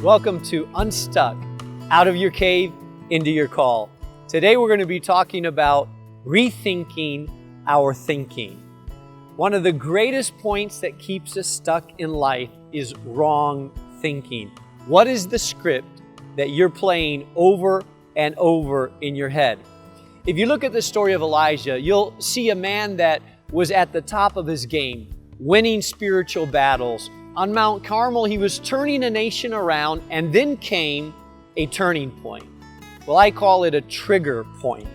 Welcome to Unstuck, out of your cave, into your call. Today we're going to be talking about rethinking our thinking. One of the greatest points that keeps us stuck in life is wrong thinking. What is the script that you're playing over and over in your head? If you look at the story of Elijah, you'll see a man that was at the top of his game, winning spiritual battles. On Mount Carmel, he was turning a nation around, and then came a turning point. Well, I call it a trigger point.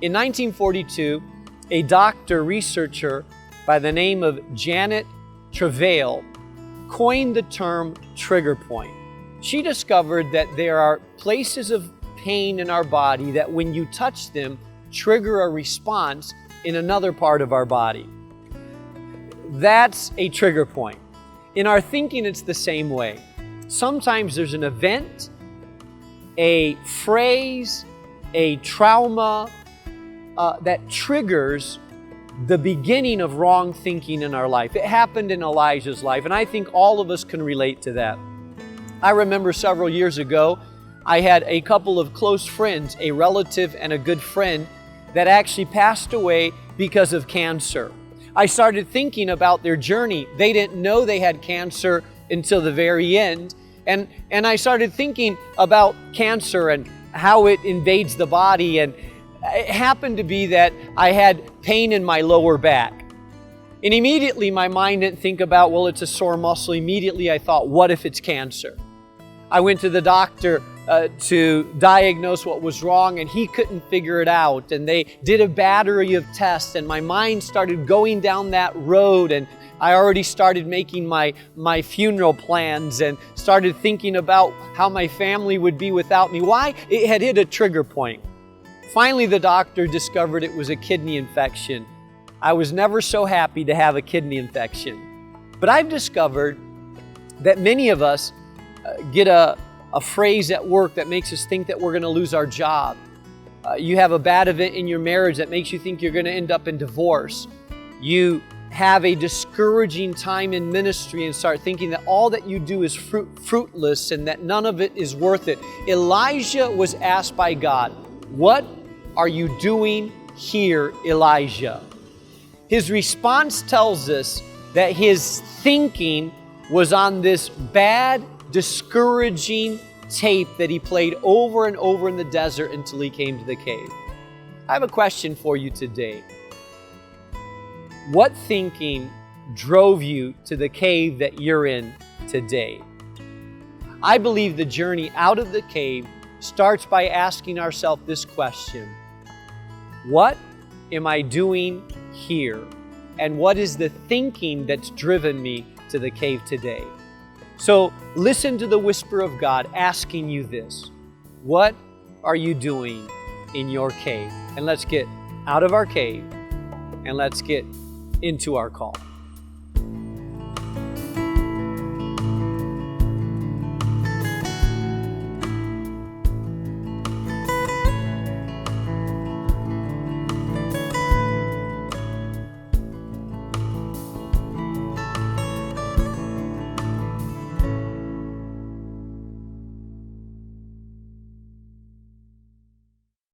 In 1942, a researcher by the name of Janet Travail coined the term trigger point. She discovered that there are places of pain in our body that when you touch them, trigger a response in another part of our body. That's a trigger point. In our thinking, it's the same way. Sometimes there's an event, a phrase, a trauma that triggers the beginning of wrong thinking in our life. It happened in Elijah's life, and I think all of us can relate to that. I remember several years ago, I had a couple of close friends, a relative and a good friend, that actually passed away because of cancer. I started thinking about their journey. They didn't know they had cancer until the very end. And I started thinking about cancer and how it invades the body. And it happened to be that I had pain in my lower back. And immediately my mind didn't think about, well, it's a sore muscle. Immediately I thought, what if it's cancer? I went to the doctor to diagnose what was wrong, and he couldn't figure it out. And they did a battery of tests, and my mind started going down that road, and I already started making my funeral plans and started thinking about how my family would be without me. Why? It had hit a trigger point. Finally, the doctor discovered it was a kidney infection. I was never so happy to have a kidney infection. But I've discovered that many of us get a phrase at work that makes us think that we're going to lose our job. You have a bad event in your marriage that makes you think you're going to end up in divorce. You have a discouraging time in ministry and start thinking that all that you do is fruitless and that none of it is worth it. Elijah was asked by God, "What are you doing here, Elijah?" His response tells us that his thinking was on this bad, discouraging tape that he played over and over in the desert until he came to the cave. I have a question for you today. What thinking drove you to the cave that you're in today? I believe the journey out of the cave starts by asking ourselves this question: what am I doing here? And what is the thinking that's driven me to the cave today? So listen to the whisper of God asking you this: what are you doing in your cave? And let's get out of our cave and let's get into our call.